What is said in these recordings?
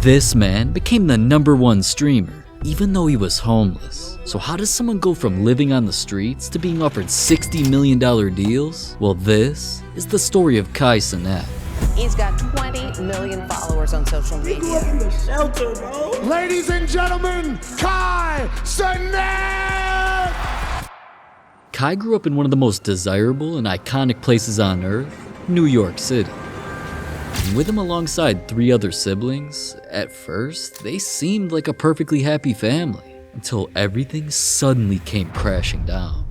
This man became the #1 streamer, even though he was homeless. So how does someone go from living on the streets to being offered $60 million deals? Well, this is the story of Kai Cenat. He's got 20 million followers on social media. You grew up in the shelter, bro. Ladies and gentlemen, Kai Cenat! Kai grew up in one of the most desirable and iconic places on earth, New York City. And with him alongside 3 other siblings, at first, they seemed like a perfectly happy family, until everything suddenly came crashing down.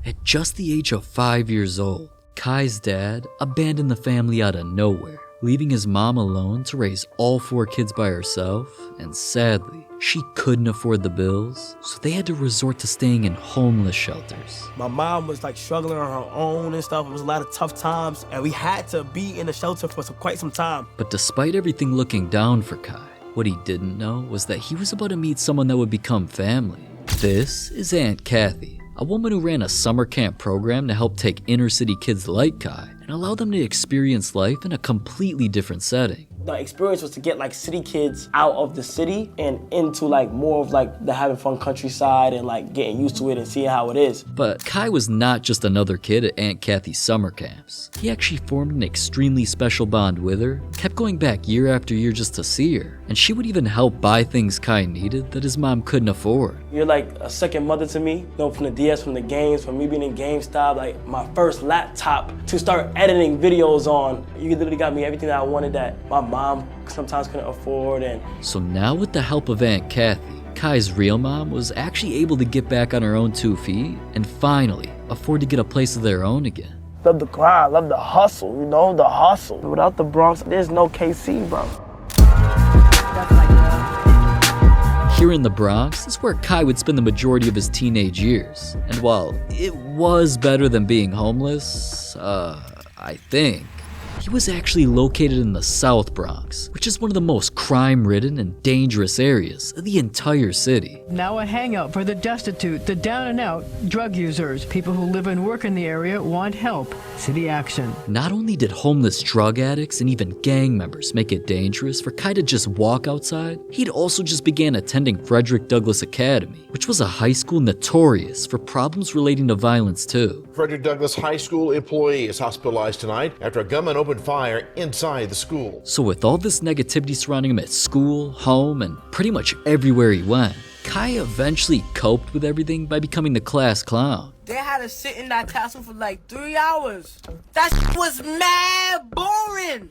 At just the age of 5 years old, Kai's dad abandoned the family out of nowhere, leaving his mom alone to raise all 4 kids by herself, and sadly, she couldn't afford the bills, so they had to resort to staying in homeless shelters. My mom was like struggling on her own and stuff. It was a lot of tough times, and we had to be in the shelter for quite some time. But despite everything looking down for Kai, what he didn't know was that he was about to meet someone that would become family. This is Aunt Kathy, a woman who ran a summer camp program to help take inner city kids like Kai and allow them to experience life in a completely different setting. The experience was to get like city kids out of the city and into like more of like the having fun countryside and like getting used to it and seeing how it is. But Kai was not just another kid at Aunt Kathy's summer camps. He actually formed an extremely special bond with her, kept going back year after year just to see her, and she would even help buy things Kai needed that his mom couldn't afford. You're like a second mother to me, from the DS, from the games, from me being in GameStop, like my first laptop to start editing videos on. You literally got me everything that I wanted that my mom sometimes couldn't afford. And so now with the help of Aunt Kathy, Kai's real mom was actually able to get back on her own 2 feet and finally afford to get a place of their own again. Love the grind, love the hustle, the hustle. Without the Bronx, there's no KC, bro. Here in the Bronx is where Kai would spend the majority of his teenage years. And while it was better than being homeless, I think, he was actually located in the South Bronx, which is one of the most crime-ridden and dangerous areas of the entire city. Now a hangout for the destitute, the down-and-out, drug users. People who live and work in the area want help. City action. Not only did homeless drug addicts and even gang members make it dangerous for Kai to just walk outside, he'd also just began attending Frederick Douglass Academy, which was a high school notorious for problems relating to violence too. Frederick Douglass High School employee is hospitalized tonight after a gunman opened fire inside the school. So with all this negativity surrounding him at school, home, and pretty much everywhere he went, Kai eventually coped with everything by becoming the class clown. They had to sit in that castle for like 3 hours. That was mad boring.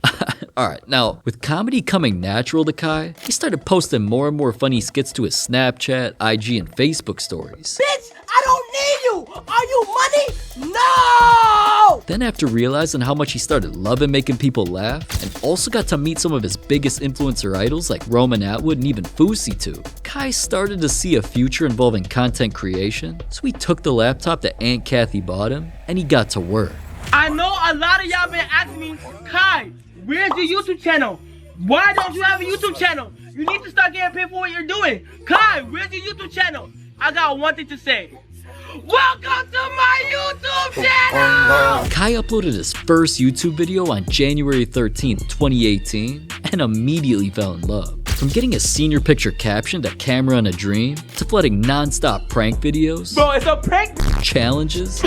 Alright, now, with comedy coming natural to Kai, he started posting more and more funny skits to his Snapchat, IG, and Facebook stories. Bitch, I don't need you. Are you money? No! Then after realizing how much he started loving making people laugh, and also got to meet some of his biggest influencer idols like Roman Atwood and even FouseyTube, Kai started to see a future involving content creation, so he took the laptop that Aunt Kathy bought him, and he got to work. I know a lot of y'all been asking me, Kai, where's your YouTube channel? Why don't you have a YouTube channel? You need to start getting paid for what you're doing. Kai, where's your YouTube channel? I got one thing to say. Welcome to my YouTube channel! Kai uploaded his first YouTube video on January 13th, 2018, and immediately fell in love. From getting a senior picture captioned "A Camera in a Dream" to flooding non-stop prank videos, Bro, it's a prank! challenges,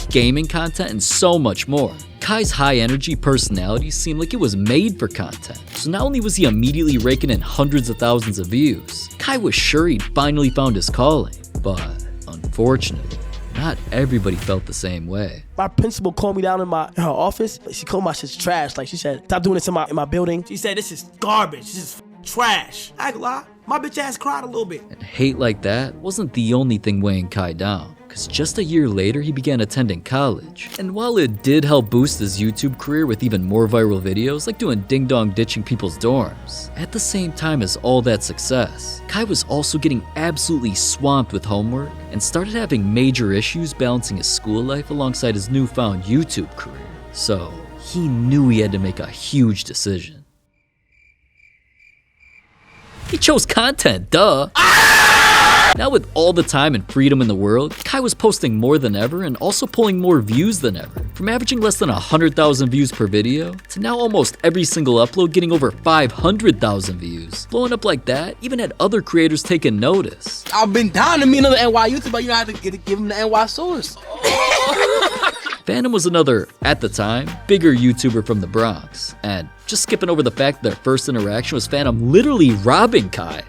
gaming content, and so much more. Kai's high-energy personality seemed like it was made for content, so not only was he immediately raking in hundreds of thousands of views, Kai was sure he'd finally found his calling, but unfortunately, not everybody felt the same way. My principal called me down in her office. She called my shit's trash. Like she said, stop doing this in my building. She said, this is garbage. This is trash. I ain't gonna lie. My bitch ass cried a little bit. And hate like that wasn't the only thing weighing Kai down, because just a year later he began attending college. And while it did help boost his YouTube career with even more viral videos like doing ding-dong ditching people's dorms, at the same time as all that success, Kai was also getting absolutely swamped with homework and started having major issues balancing his school life alongside his newfound YouTube career. So he knew he had to make a huge decision. He chose content, duh. Now with all the time and freedom in the world, Kai was posting more than ever and also pulling more views than ever. From averaging less than 100,000 views per video, to now almost every single upload getting over 500,000 views. Blowing up like that even had other creators taking notice. I've been down to meet another NY YouTuber, but you know, I have to give him the NY source. Phantom was another, at the time, bigger YouTuber from the Bronx. And just skipping over the fact that their first interaction was Phantom literally robbing Kai.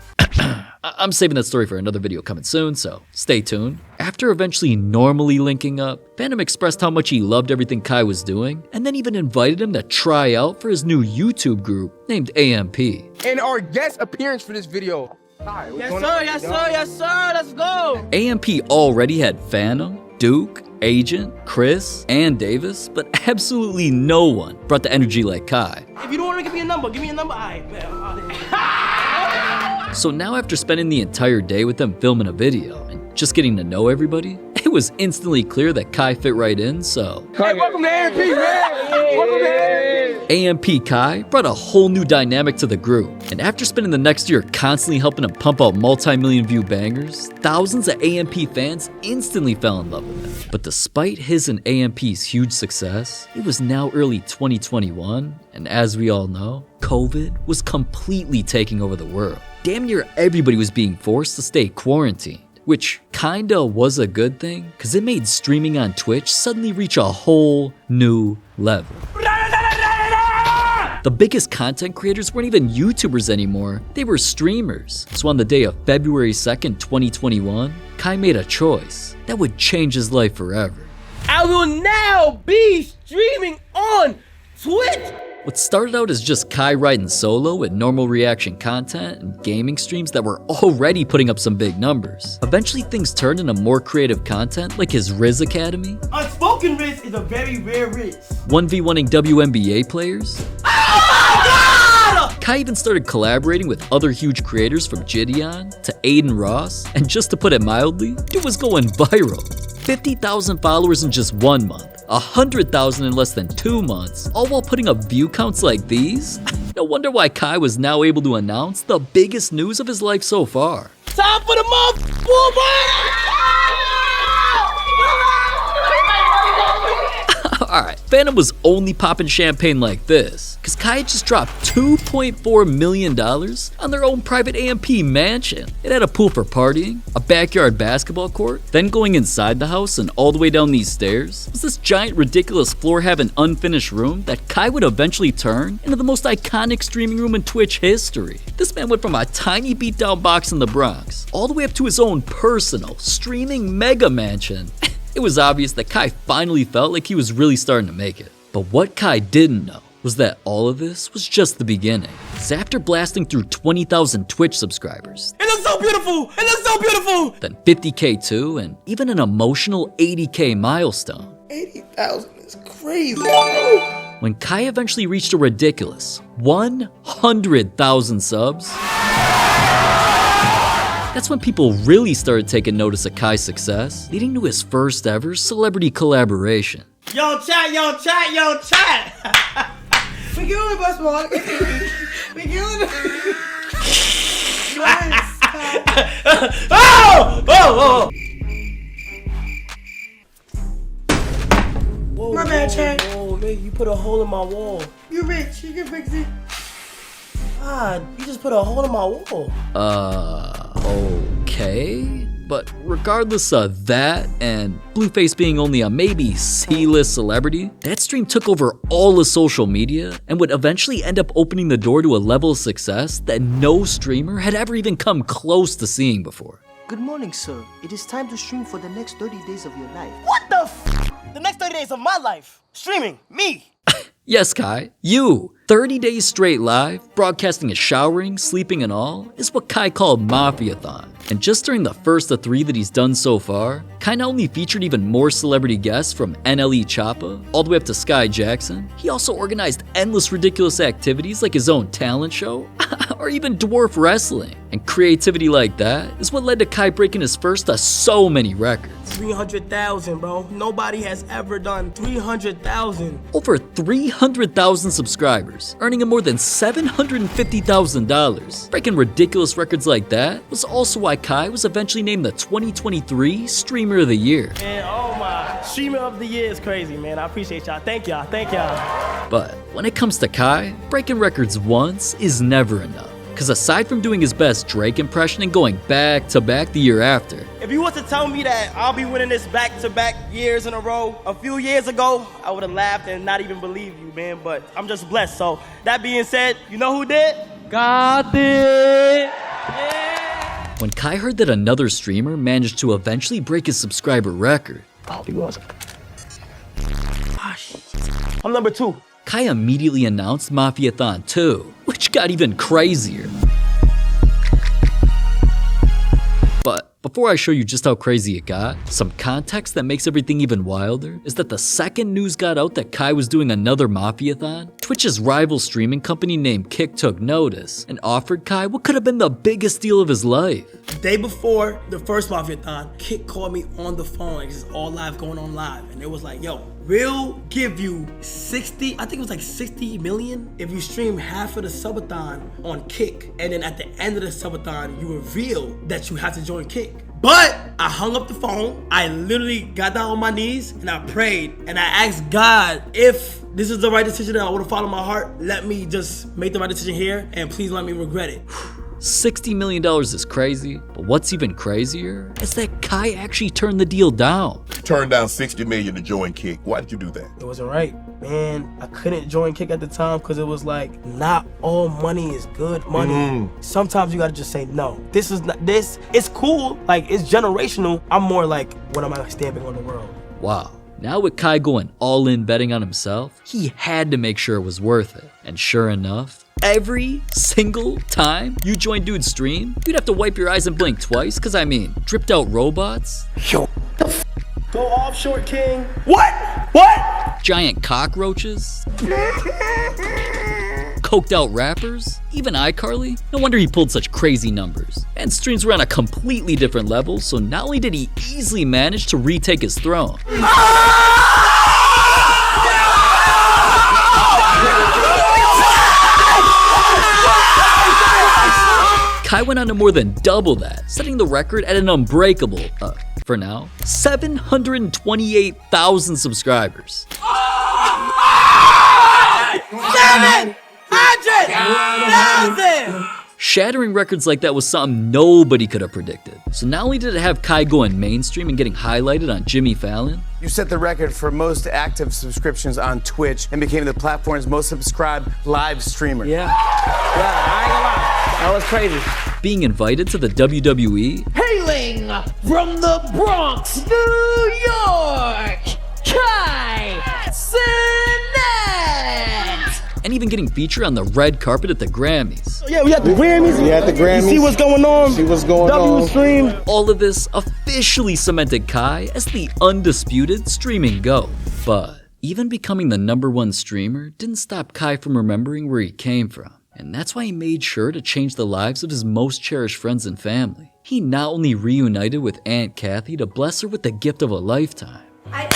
I'm saving that story for another video coming soon, so stay tuned. After eventually normally linking up, Phantom expressed how much he loved everything Kai was doing, and then even invited him to try out for his new YouTube group named AMP. And our guest appearance for this video. Hi, Yes, sir, yes, sir, yes, sir. Let's go. AMP already had Phantom, Duke, Agent, Chris, and Davis, but absolutely no one brought the energy like Kai. If you don't want to give me a number, give me a number. All right, man. So now after spending the entire day with them filming a video and just getting to know everybody, it was instantly clear that Kai fit right in, so Hey, welcome to AMP, man. Welcome to AMP. AMP Kai brought a whole new dynamic to the group, and after spending the next year constantly helping him pump out multi-million view bangers, thousands of AMP fans instantly fell in love with him. But despite his and AMP's huge success, it was now early 2021, and as we all know, COVID was completely taking over the world. Damn near everybody was being forced to stay quarantined, which kinda was a good thing, cause it made streaming on Twitch suddenly reach a whole new level. The biggest content creators weren't even YouTubers anymore, they were streamers. So on the day of February 2nd, 2021, Kai made a choice that would change his life forever. I will now be streaming on Twitch. What started out as just Kai riding solo with normal reaction content and gaming streams that were already putting up some big numbers. Eventually things turned into more creative content like his Riz Academy, Unspoken Riz is a very rare Riz. 1v1ing WNBA players. Oh my God! Kai even started collaborating with other huge creators from Gideon to Aiden Ross, and just to put it mildly, dude was going viral. 50,000 followers in just 1 month. 100,000 in less than 2 months, all while putting up view counts like these? No wonder why Kai was now able to announce the biggest news of his life so far. Time for the Alright, Phantom was only popping champagne like this, cause Kai had just dropped $2.4 million on their own private AMP mansion. It had a pool for partying, a backyard basketball court, then going inside the house and all the way down these stairs was this giant ridiculous floor-having unfinished room that Kai would eventually turn into the most iconic streaming room in Twitch history. This man went from a tiny beat-down box in the Bronx all the way up to his own personal streaming mega mansion. It was obvious that Kai finally felt like he was really starting to make it. But what Kai didn't know was that all of this was just the beginning. So after blasting through 20,000 Twitch subscribers, It looks so beautiful! It looks so beautiful! then 50K too, and even an emotional 80K milestone. 80,000 is crazy. When Kai eventually reached a ridiculous 100,000 subs, that's when people really started taking notice of Kai's success, leading to his first ever celebrity collaboration. Yo, chat, yo, chat, yo, chat! We killing the bus ball. We killing the... Oh! Oh! Whoa, My bad, Chad. Whoa, man, you put a hole in my wall. You rich, you can fix it. God, you just put a hole in my wall. Okay. But regardless of that, and Blueface being only a maybe C-list celebrity, that stream took over all of social media and would eventually end up opening the door to a level of success that no streamer had ever even come close to seeing before. Good morning, sir. It is time to stream for the next 30 days of your life. What the f? The next 30 days of my life. Streaming. Me. Yes, Kai, you. 30 days straight live, broadcasting his showering, sleeping and all, is what Kai called Mafiathon. And just during the first of 3 that he's done so far, Kai not only featured even more celebrity guests from NLE Choppa all the way up to Sky Jackson, he also organized endless ridiculous activities like his own talent show. or even dwarf wrestling. And creativity like that is what led to Kai breaking his first to so many records. 300,000, bro. Nobody has ever done 300,000. Over 300,000 subscribers, earning him more than $750,000. Breaking ridiculous records like that was also why Kai was eventually named the 2023 Streamer of the Year. And oh my, Streamer of the Year is crazy, man. I appreciate y'all. Thank y'all. Thank y'all. But when it comes to Kai, breaking records once is never enough. Cause aside from doing his best Drake impression and going back to back the year after, If you was to tell me that I'll be winning this back-to-back years in a row a few years ago, I would have laughed and not even believed you, man. But I'm just blessed. So that being said, you know who did? God did. Yeah. when Kai heard that another streamer managed to eventually break his subscriber record, I'm number 2. Kai immediately announced Mafiathon 2, which got even crazier. But before I show you just how crazy it got, some context that makes everything even wilder is that the second news got out that Kai was doing another Mafiathon, Twitch's rival streaming company named Kick took notice and offered Kai what could have been the biggest deal of his life. The day before the first Mafiathon, Kick called me on the phone. Like, it's all live, going on live. And it was like, yo, we'll give you 60, I think it was like 60 million if you stream half of the subathon on Kick. And then at the end of the subathon, you reveal that you have to join Kick. But I hung up the phone. I literally got down on my knees and I prayed and I asked God, if this is the right decision that I would have followed my heart, let me just make the right decision here and please let me regret it. $60 million is crazy, but what's even crazier is that Kai actually turned the deal down. Turned down $60 million to join Kick. Why did you do that? It wasn't right, man. I couldn't join Kick at the time because it was like, not all money is good money. Sometimes you gotta just say no. This is not, this, it's cool, like it's generational. I'm more like, what am I stamping on the world? Wow. Now with Kai going all in betting on himself, he had to make sure it was worth it. And sure enough, every single time you join Dude's stream, you'd have to wipe your eyes and blink twice, cause I mean, dripped out robots, Yo, go offshore, King. What? What? giant cockroaches, coked out rappers, even iCarly. No wonder he pulled such crazy numbers. And streams were on a completely different level, so not only did he easily manage to retake his throne, Kai went on to more than double that, setting the record at an unbreakable, for now, 728,000 subscribers. 700,000! Shattering records like that was something nobody could have predicted. So not only did it have Kai going mainstream and getting highlighted on Jimmy Fallon, you set the record for most active subscriptions on Twitch and became the platform's most subscribed live streamer. Yeah, I ain't gonna lie. That was crazy. being invited to the WWE, Hailing from the Bronx, New York, Kai Cenat! and even getting featured on the red carpet at the Grammys. Yeah, we had the Grammys. We had the Grammys. You see what's going on? See what's going on. Stream. All of this officially cemented Kai as the undisputed streaming GOAT. But even becoming the #1 streamer didn't stop Kai from remembering where he came from. And that's why he made sure to change the lives of his most cherished friends and family. He not only reunited with Aunt Kathy to bless her with the gift of a lifetime. I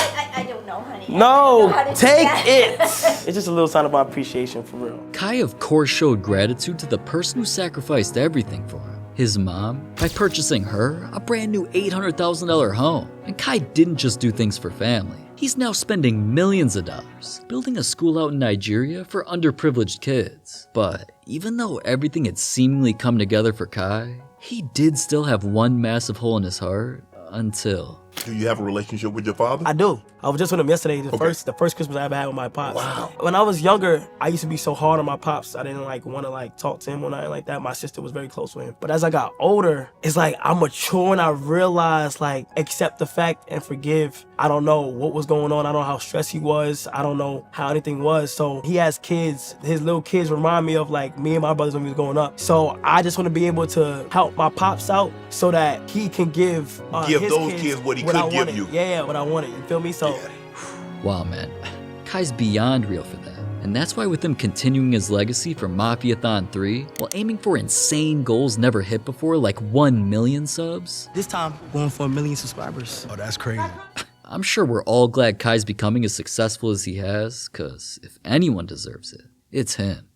don't know, honey. No, I don't know how to do take that. it. It's just a little sign of my appreciation for real. Kai of course showed gratitude to the person who sacrificed everything for him, his mom, by purchasing her a brand new $800,000 home. And Kai didn't just do things for family. He's now spending millions of dollars building a school out in Nigeria for underprivileged kids. But even though everything had seemingly come together for Kai, he did still have one massive hole in his heart until... Do you have a relationship with your father? I do. I was just with him yesterday, the first Christmas I ever had with my pops. Wow. When I was younger, I used to be so hard on my pops. I didn't want to talk to him or nothing like that. My sister was very close with him. But as I got older, it's like I'm mature and I realized accept the fact and forgive. I don't know what was going on. I don't know how stressed he was. I don't know how anything was. So he has kids. His little kids remind me of me and my brothers when we was growing up. So I just want to be able to help my pops out so that he can give his those kids what he could give you. Yeah, what I wanted. You feel me? So. Wow, man. Kai's beyond real for that. And that's why with him continuing his legacy from Mafiathon 3, while aiming for insane goals never hit before like 1 million subs. This time, going for 1 million subscribers. Oh, that's crazy. I'm sure we're all glad Kai's becoming as successful as he has, cause if anyone deserves it, it's him.